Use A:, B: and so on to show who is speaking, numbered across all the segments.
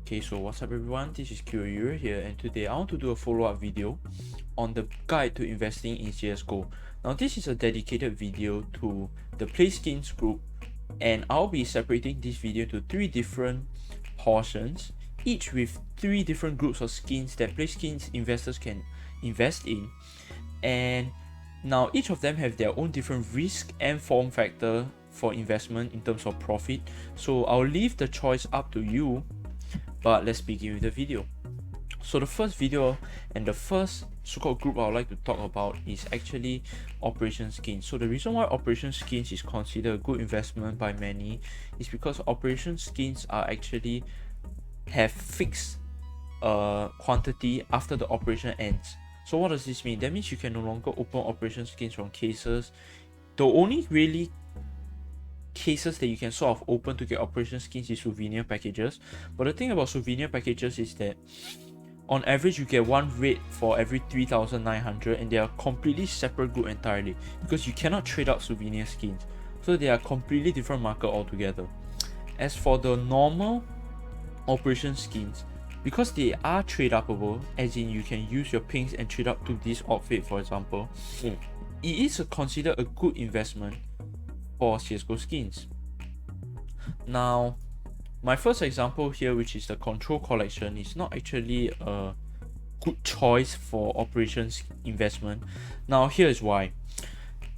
A: Okay, so what's up everyone, this is Csgo here, and today I want to do a follow-up video on the guide to investing in Csgo. Now this is a dedicated video to the play skins group, and I'll be separating this video to 3 different portions, each with 3 different groups of skins that play skins investors can invest in. And now each of them have their own different risk and form factor for investment in terms of profit, so I'll leave the choice up to you. But let's begin with the video. So the first video and the first so-called group I would like to talk about is actually Operation Skins. So the reason why Operation Skins is considered a good investment by many is because Operation Skins are actually have fixed quantity after the operation ends. So what does this mean? That means you can no longer open Operation Skins from cases. The only really cases that you can sort of open to get Operation Skins is souvenir packages. But the thing about souvenir packages is that on average you get one rate for every 3,900, and they are completely separate group entirely because you cannot trade out souvenir skins. So they are completely different market altogether. As for the normal Operation Skins, because they are trade upable, as in you can use your pings and trade up to this outfit for example, it is considered a good investment for Csgo skins. Now, my first example here, which is the Control Collection, is not actually a good choice for operations investment. Now, here is why.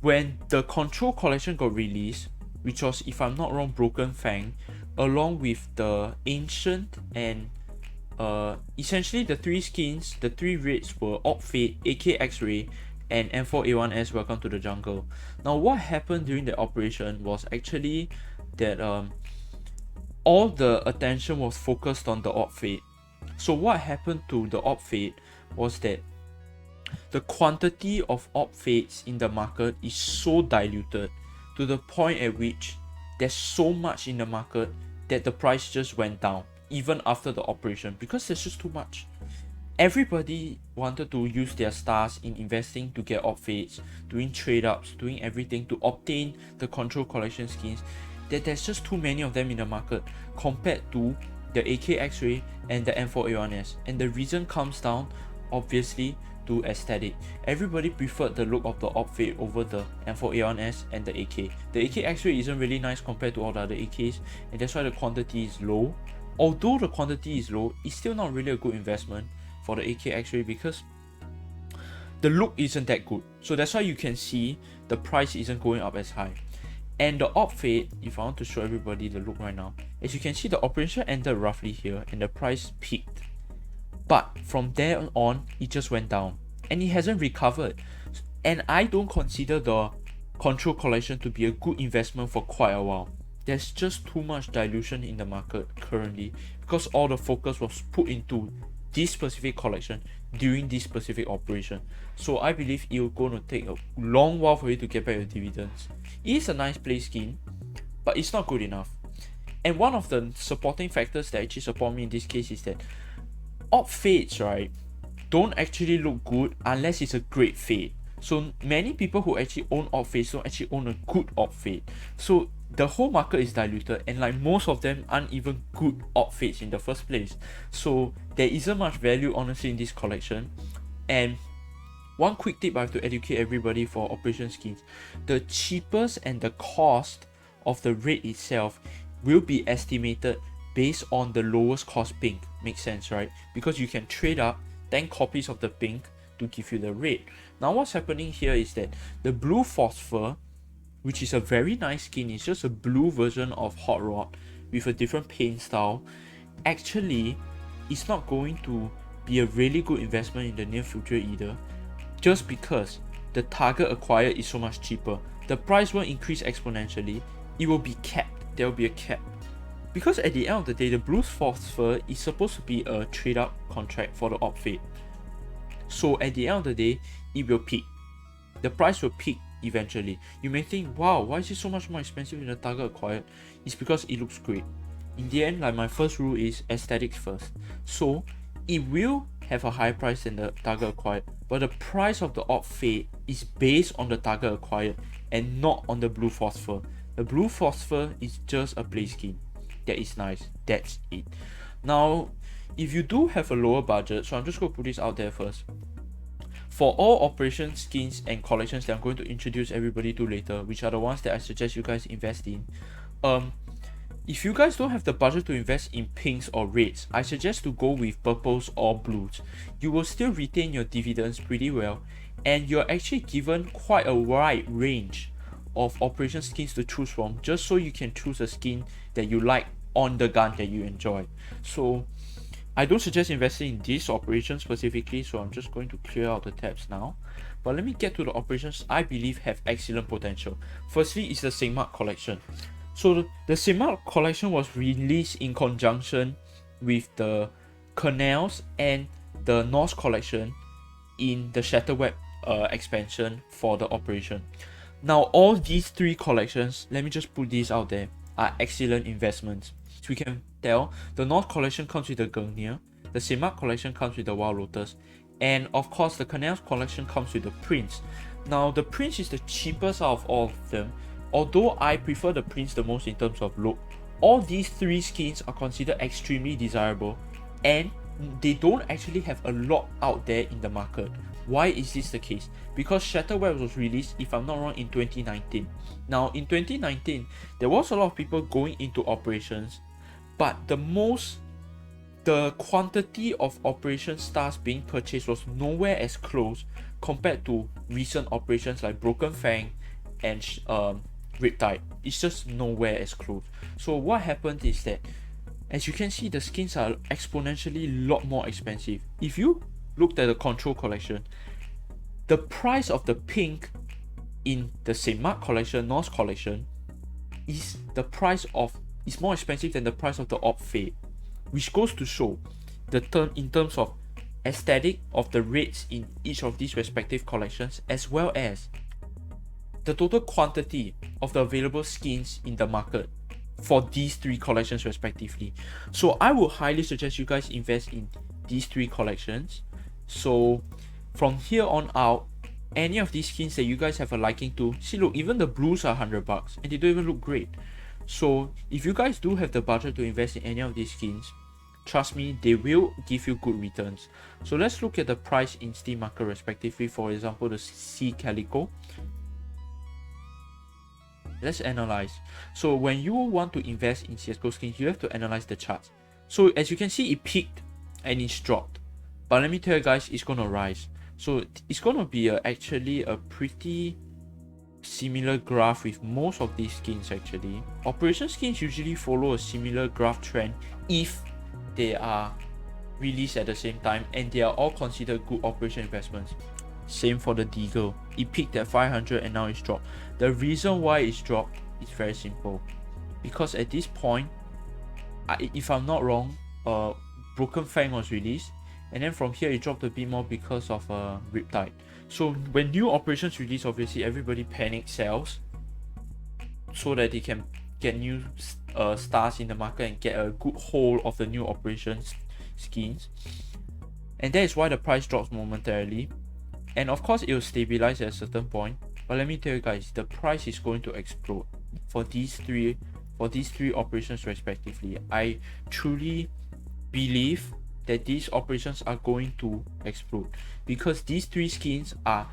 A: When the Control Collection got released, which was, if I'm not wrong, Broken Fang, along with the Ancient and essentially the 3 skins, the 3 rates were Op Fate, AK X-Ray, and M4A1S Welcome to the Jungle. Now what happened during the operation was actually that all the attention was focused on the Op Fate. So what happened to the Op Fate was that the quantity of Op Fates in the market is so diluted to the point at which there's so much in the market that the price just went down even after the operation, because there's just too much. Everybody wanted to use their stars in investing to get Op Fates, doing trade ups, doing everything to obtain the Control Collection skins, that there's just too many of them in the market compared to the AK X-Ray and the M4A1S. And the reason comes down obviously to aesthetic. Everybody preferred the look of the Op Fate over the M4A1S and the AK. The AK X-Ray isn't really nice compared to all the other AKs, and that's why the quantity is low. Although the quantity is low, it's still not really a good investment for the AK X-Ray because the look isn't that good. So that's why you can see the price isn't going up as high. And the Op Fate, if I want to show everybody the look right now, as you can see, the operation ended roughly here and the price peaked. But from there on, it just went down and it hasn't recovered. And I don't consider the Control Collection to be a good investment for quite a while. There's just too much dilution in the market currently because all the focus was put into this specific collection during this specific operation. So I believe it will going to take a long while for you to get back your dividends. It is a nice play skin, but it's not good enough. And one of the supporting factors that actually support me in this case is that Op Fates, right, don't actually look good unless it's a great Fate. So many people who actually own Op Fates don't actually own a good Op Fate. So the whole market is diluted, and like most of them aren't even good Op Fates in the first place. So there isn't much value honestly in this collection. And one quick tip I have to educate everybody for Operation Skins: the cheapest and the cost of the rate itself will be estimated based on the lowest cost pink. Makes sense, right? Because you can trade up 10 copies of the pink to give you the rate. Now what's happening here is that the blue Phosphor, which is a very nice skin, it's just a blue version of Hot Rod with a different paint style, actually is not going to be a really good investment in the near future either, just because the target acquired is so much cheaper. The price won't increase exponentially, it will be capped. There will be a cap. Because at the end of the day, the blue Phosphor is supposed to be a trade up contract for the Op Fate. So at the end of the day, it will peak. The price will peak eventually. You may think, wow, why is it so much more expensive than the target acquired? It's because it looks great. In the end, like my first rule is aesthetics first. So it will have a higher price than the target acquired, but the price of the Op Fate is based on the target acquired and not on the blue Phosphor. The blue Phosphor is just a play skin that is nice. That's it. Now, if you do have a lower budget, so I'm just going to put this out there first. For all operation skins and collections that I'm going to introduce everybody to later, which are the ones that I suggest you guys invest in, if you guys don't have the budget to invest in pinks or reds, I suggest to go with purples or blues. You will still retain your dividends pretty well, and you're actually given quite a wide range of operation skins to choose from, just so you can choose a skin that you like on the gun that you enjoy. So I don't suggest investing in this operation specifically, so I'm just going to clear out the tabs now. But let me get to the operations I believe have excellent potential. Firstly is the Sigmar collection. So the Sigmar collection was released in conjunction with the Canals and the Norse collection in the Shatterweb expansion for the operation. Now all these three collections, let me just put these out there, are excellent investments. So we can tell the Norse collection comes with the Gungnir, the Sigmar collection comes with the Wild Lotus, and of course the Canals collection comes with the Prince. Now the Prince is the cheapest out of all of them. Although I prefer the Prince the most in terms of look, all these three skins are considered extremely desirable, and they don't actually have a lot out there in the market. Why is this the case? Because Shatterweb was released, if I'm not wrong, in 2019. Now in 2019, there was a lot of people going into operations, but the quantity of operation stars being purchased was nowhere as close compared to recent operations like Broken Fang and Riptide. It's just nowhere as close. So what happened is that, as you can see, the skins are exponentially a lot more expensive. If you looked at the Control collection, the price of the pink in the Sigmar collection, Norse collection, is more expensive than the price of the Orb Fade, which goes to show in terms of aesthetic of the rates in each of these respective collections, as well as the total quantity of the available skins in the market for these three collections respectively. So I would highly suggest you guys invest in these three collections. So from here on out, any of these skins that you guys have a liking to, see, look, even the blues are $100 and they don't even look great. So if you guys do have the budget to invest in any of these skins, trust me, they will give you good returns. So let's look at the price in Steam market respectively. For example, the Sea Calico. Let's analyze. So when you want to invest in CSGO skins, you have to analyze the charts. So as you can see, it peaked and it's dropped. But let me tell you guys, it's going to rise. So it's going to be actually a pretty similar graph with most of these skins actually. Operation skins usually follow a similar graph trend if they are released at the same time and they are all considered good operation investments. Same for the Deagle. It peaked at 500 and now it's dropped. The reason why it's dropped is very simple. Because at this point, if I'm not wrong, Broken Fang was released, and then from here it dropped a bit more because of Riptide. So when new operations release, obviously everybody panic sells so that they can get new stars in the market and get a good hold of the new operations skins. And that is why the price drops momentarily. And of course it will stabilize at a certain point. But let me tell you guys, the price is going to explode for these three operations respectively. I truly believe that these operations are going to explode because these three skins are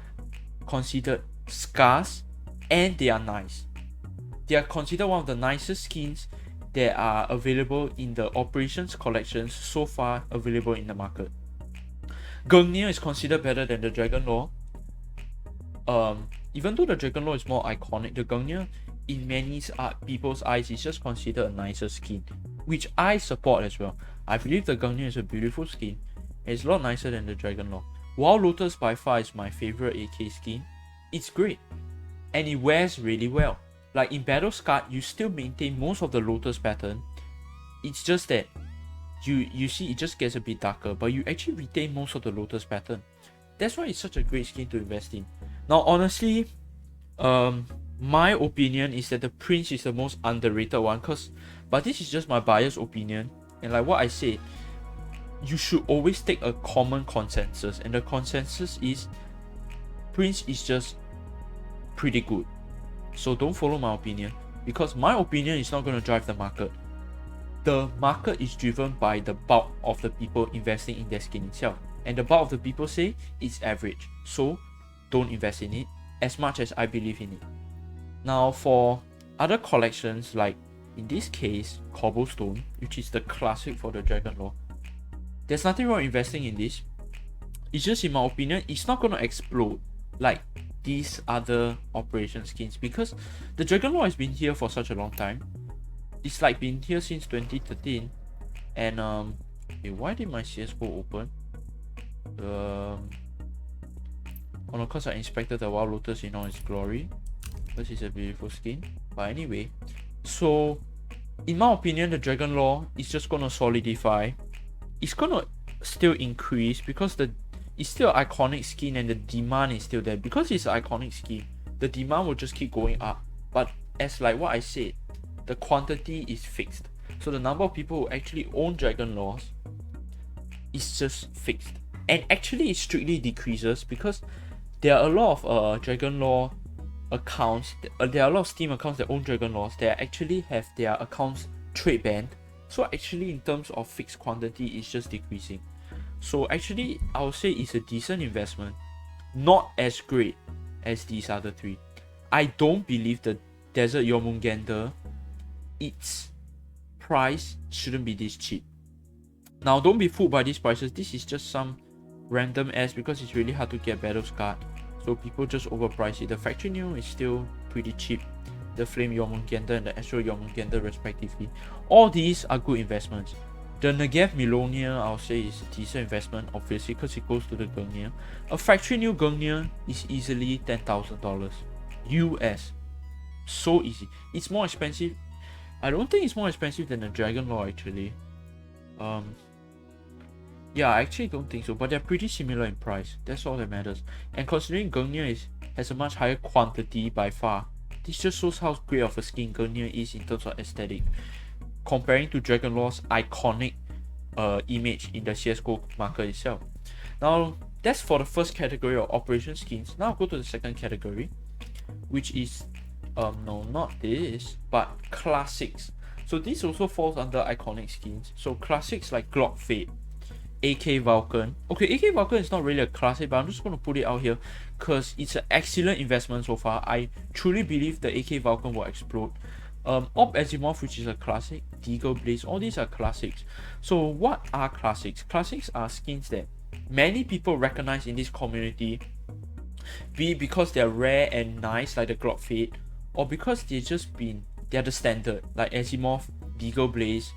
A: considered scarce and they are nice. They are considered one of the nicest skins that are available in the operations collections so far available in the market. Gungnir is considered better than the Dragon Lore. Even though the Dragon Lore is more iconic, the Gungnir in many people's eyes is just considered a nicer skin, which I support as well. I believe the Gungnir is a beautiful skin and it's a lot nicer than the Dragon Lore. Wild Lotus by far is my favorite AK skin. It's great and it wears really well. Like in Battle Scarred, you still maintain most of the Lotus pattern. It's just that you see it just gets a bit darker, but you actually retain most of the Lotus pattern. That's why it's such a great skin to invest in. Now honestly, my opinion is that the Prince is the most underrated one, but this is just my biased opinion, and like what I said, you should always take a common consensus, and the consensus is Prince is just pretty good. So don't follow my opinion, because my opinion is not going to drive the market. the market is driven by the bulk of the people investing in their skin itself. And the bulk of the people say it's average. So don't invest in it as much as I believe in it. Now for other collections, like in this case, Cobblestone, which is the classic for the Dragon Lore, there's nothing wrong investing in this. It's just, in my opinion, it's not going to explode like these other operation skins, because the Dragon Lore has been here for such a long time. It's like been here since 2013. And okay, why did my CSGO open? Oh no, because I inspected the Wild Lotus in all its glory. This is a beautiful skin. But anyway, so in my opinion, the Dragon Lore is just gonna solidify. It's gonna still increase because it's still an iconic skin and the demand is still there. Because it's an iconic skin, the demand will just keep going up. But as like what I said, the quantity is fixed. So the number of people who actually own Dragon Lores is just fixed. And actually it strictly decreases because there are a lot of Dragon Lore accounts, there are a lot of Steam accounts that own Dragon Lores that actually have their accounts trade banned. So actually in terms of fixed quantity, it's just decreasing. So actually I would say it's a decent investment, not as great as these other three. I don't believe the Desert Jormungandr, its price shouldn't be this cheap. Now don't be fooled by these prices. This is just some random ass because it's really hard to get battle scarred. So people just overprice it. The factory new is still pretty cheap. The Flame Jormungandr and the Astral Jormungandr respectively. All these are good investments. The Negev Milonia, I'll say, is a decent investment, obviously, because it goes to the Gungnir. A factory new Gungnir is easily $10,000 US. So easy. It's more expensive. I don't think it's more expensive than the Dragon Lore actually. Yeah, I actually don't think so, but they're pretty similar in price. That's all that matters. And considering Gungnir has a much higher quantity by far, this just shows how great of a skin Gungnir is in terms of aesthetic, comparing to Dragon Lore's iconic image in the CSGO market itself. Now, that's for the first category of operation skins. Now I'll go to the second category, which is no, not this, but classics. So this also falls under iconic skins. So classics like Glock Fade, AK Vulcan. Okay, AK Vulcan is not really a classic, but I'm just going to put it out here because it's an excellent investment so far. I truly believe the AK Vulcan will explode. Op Azimuth, which is a classic, Deagle Blaze, all these are classics. So what are classics? Classics are skins that many people recognize in this community, be it because they're rare and nice like the Glock Fade, or because they're the standard like Azimuth, Deagle Blaze.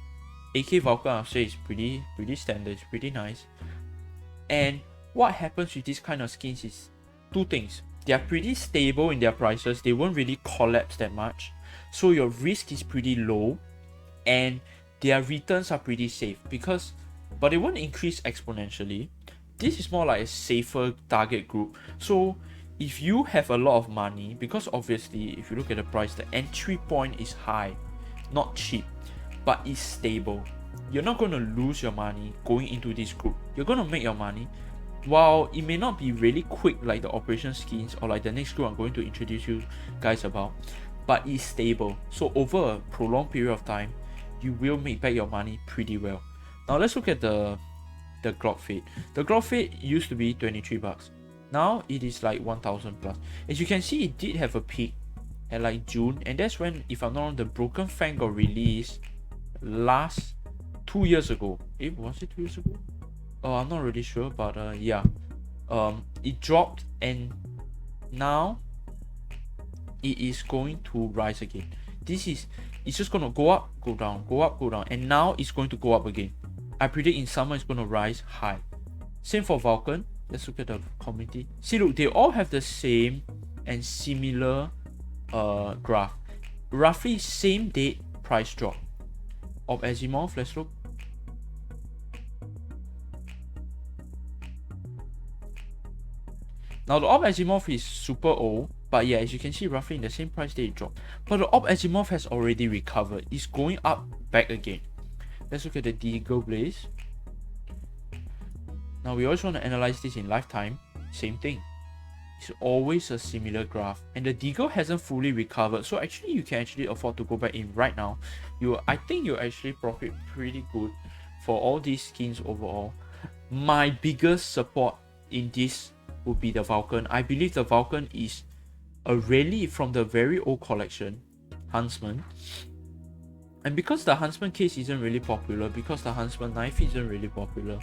A: AK Vulcan, I'll say, is pretty standard, it's pretty nice. And what happens with these kind of skins is two things. They are pretty stable in their prices, they won't really collapse that much, so your risk is pretty low, and their returns are pretty safe but they won't increase exponentially. This is more like a safer target group. So if you have a lot of money, because obviously if you look at the price, the entry point is high, not cheap, but it's stable. You're not going to lose your money going into this group. You're going to make your money. While it may not be really quick like the operation skins or like the next group I'm going to introduce you guys about, but it's stable. So over a prolonged period of time, you will make back your money pretty well. Now let's look at the Glock Fade. The Glock Fade used to be 23 bucks. Now it is like 1,000 plus. As you can see, it did have a peak at like June, and that's when, if I'm not wrong, the Broken Fang got released last 2 years ago. Was it 2 years ago? I'm not really sure, but yeah. It dropped and now it is going to rise again. It's just gonna go up, go down, go up, go down, and now it's going to go up again. I predict in summer it's gonna rise high. Same for Vulcan. Let's look at the community. See, look, they all have the same and similar graph. Roughly same date price drop. Of Azimuth, let's look. Now the Op Azimuth is super old, but yeah, as you can see, roughly in the same price they dropped. But the Op Azimuth has already recovered. It's going up back again. Let's look at the Deagle Blaze. Now we always want to analyze this in lifetime. Same thing. is always a similar graph, and the Deagle hasn't fully recovered, so actually you can actually afford to go back in right now. I think you actually profit pretty good for all these skins overall. My biggest support in this would be the Vulcan. I believe the Vulcan is a relic from the very old collection, Huntsman. And because the Huntsman case isn't really popular, because the Huntsman knife isn't really popular,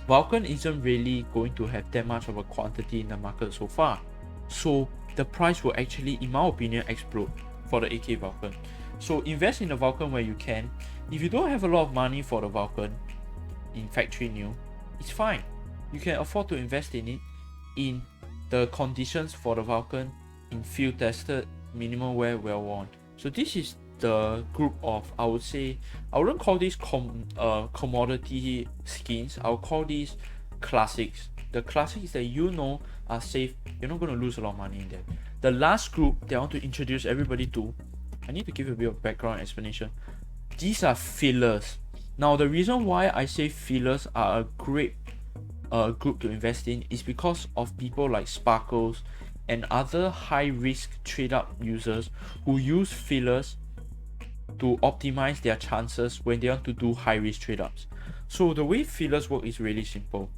A: Vulcan isn't really going to have that much of a quantity in the market so far. So the price will actually, in my opinion, explode for the AK Vulcan. So invest in the Vulcan where you can. If you don't have a lot of money for the Vulcan in factory new, it's fine. You can afford to invest in it in the conditions for the Vulcan in field tested, minimal wear, well worn. So this is the group of, I would say, I wouldn't call these commodity skins. I'll call these classics. The classics that you know are safe. You're not going to lose a lot of money in them. The last group that I want to introduce everybody to, I need to give a bit of background explanation. These are fillers. Now the reason why I say fillers are a great group to invest in is because of people like Sparkles and other high risk trade up users who use fillers to optimize their chances when they want to do high risk trade ups. So the way fillers work is really simple.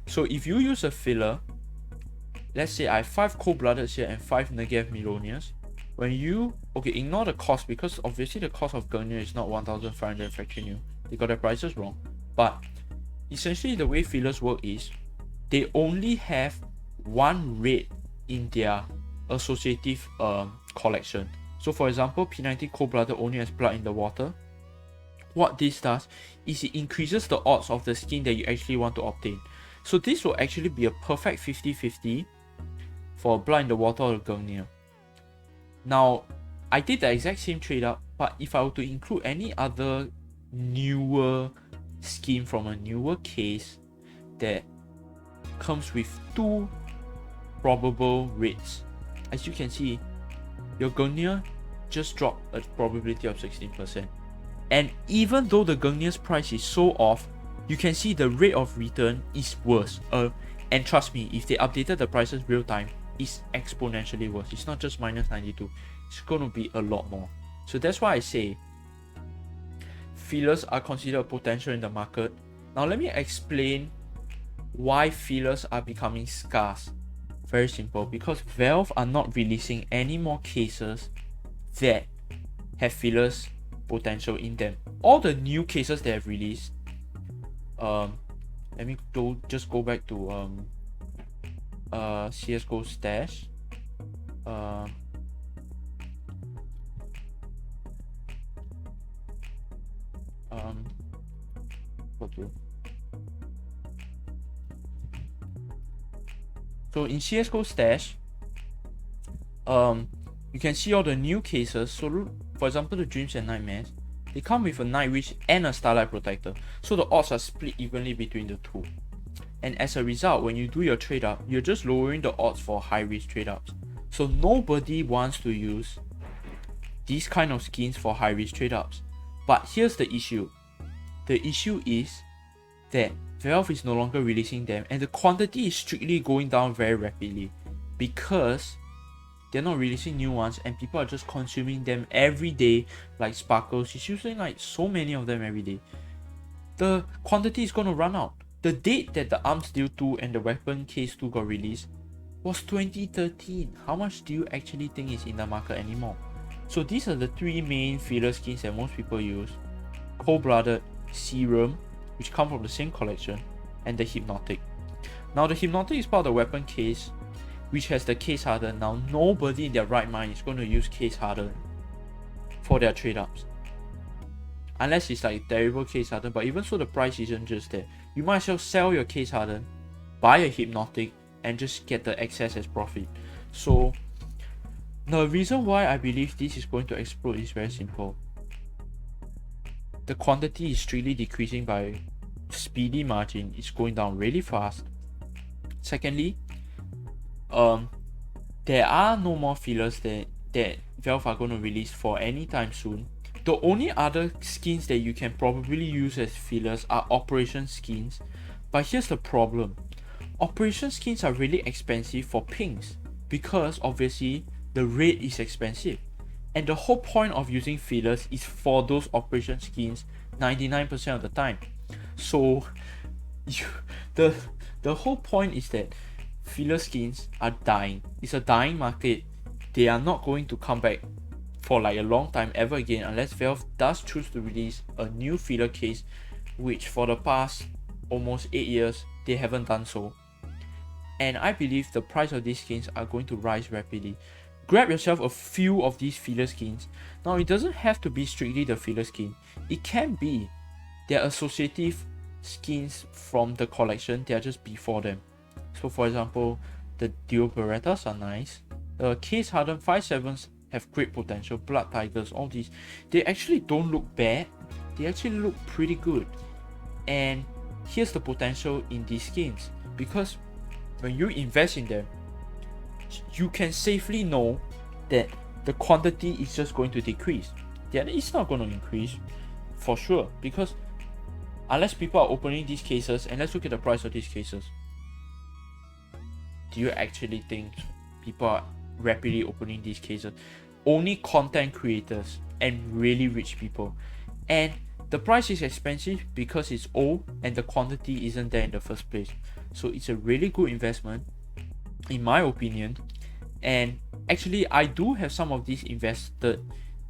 A: So if you use a filler, let's say I have 5 cold-blooded here and 5 Negev Milonias. When you, okay, ignore the cost, because obviously the cost of Gurnia is not 1,500 factory new. They got their prices wrong. But essentially the way fillers work is they only have one rate in their associative collection. So for example, P90 cold-blooded only has blood in the water. What this does is it increases the odds of the skin that you actually want to obtain. So this will actually be a perfect 50-50 for blood in the water or Gurnia. Now, I did the exact same trade up, but if I were to include any other newer skin from a newer case that comes with 2 probable rates, as you can see, your Gurnia just dropped a probability of 16%. And even though the Gurnia's price is so off, you can see the rate of return is worse. And trust me, if they updated the prices real time, it's exponentially worse. It's not just minus 92, it's going to be a lot more. So that's why I say fillers are considered potential in the market. Now let me explain why fillers are becoming scarce. Very simple, because Valve are not releasing any more cases that have fillers potential in them. All the new cases they have released, let me just go back to Csgo stash. So in Csgo stash, you can see all the new cases. So for example, the Dreams and Nightmares, they come with a Night Wish and a Starlight Protector. So the odds are split evenly between the two. And as a result, when you do your trade up, you're just lowering the odds for high risk trade ups. So nobody wants to use these kind of skins for high risk trade ups. But here's the issue. The issue is that Valve is no longer releasing them, and the quantity is strictly going down very rapidly because they're not releasing new ones and people are just consuming them every day. Like Sparkles, she's using like so many of them every day. The quantity is going to run out. The date that the Arms Deal 2 and the Weapon Case 2 got released was 2013. How much do you actually think is in the market anymore? So these are the 3 main filler skins that most people use: Cold-Blooded, Serum, which come from the same collection, and the Hypnotic. Now the Hypnotic is part of the Weapon Case, which has the Case Harden. Now nobody in their right mind is going to use Case Harden for their trade ups, unless it's like terrible Case Harden. But even so, the price isn't just there. You might as well sell your Case Harden, buy a Hypnotic, and just get the excess as profit. So the reason why I believe this is going to explode is very simple. The quantity is strictly decreasing by speedy margin. It's going down really fast. Secondly, there are no more fillers that Valve are going to release for any time soon. The only other skins that you can probably use as fillers are operation skins. But here's the problem. Operation skins are really expensive for pinks because obviously the red is expensive. And the whole point of using fillers is for those operation skins 99% of the time. So the whole point is that filler skins are dying. It's a dying market. They are not going to come back for like a long time ever again unless Valve does choose to release a new filler case, which for the past almost 8 years they haven't done so. And I believe the price of these skins are going to rise rapidly. Grab yourself a few of these filler skins. Now it doesn't have to be strictly the filler skin. It can be their associative skins from the collection. They are just before them. So for example, the Deagle Berettas are nice. The Case Hardened 5.7s have great potential. Blood Tigers, all these, they actually don't look bad. They actually look pretty good. And here's the potential in these skins, because when you invest in them, you can safely know that the quantity is just going to decrease. Then it's not going to increase for sure, because unless people are opening these cases, and let's look at the price of these cases. Do you actually think people are rapidly opening these cases? Only content creators and really rich people. And the price is expensive because it's old and the quantity isn't there in the first place. So it's a really good investment in my opinion. And actually I do have some of these invested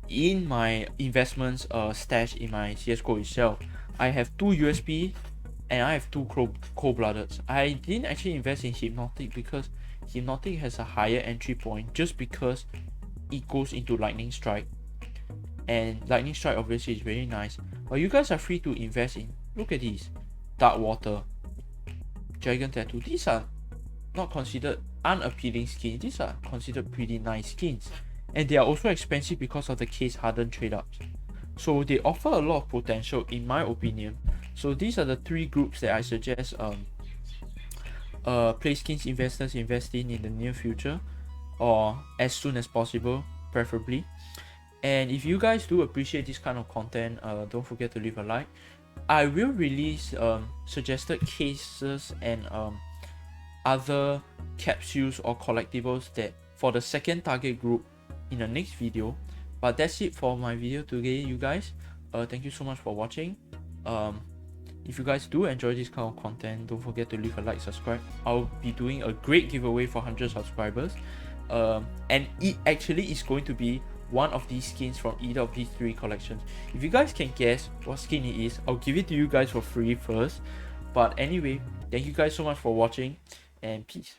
A: in my investments stash in my Csgo itself. I have 2 USB and I have 2 cold-bloodeds. I didn't actually invest in Hypnotic because Hypnotic has a higher entry point just because it goes into Lightning Strike. And Lightning Strike obviously is very nice. But you guys are free to invest in, look at these, Dark Water, Dragon Tattoo. These are not considered unappealing skins. These are considered pretty nice skins. And they are also expensive because of the Case Hardened trade-ups. So they offer a lot of potential in my opinion. So these are the 3 groups that I suggest play skins investors invest in the near future, or as soon as possible preferably. And if you guys do appreciate this kind of content, don't forget to leave a like. I will release suggested cases and other capsules or collectibles that for the second target group in the next video. But that's it for my video today, you guys. Thank you so much for watching. If you guys do enjoy this kind of content, don't forget to leave a like, subscribe. I'll be doing a great giveaway for 100 subscribers. And it actually is going to be one of these skins from either of these 3 collections. If you guys can guess what skin it is, I'll give it to you guys for free first. But anyway, thank you guys so much for watching, and peace.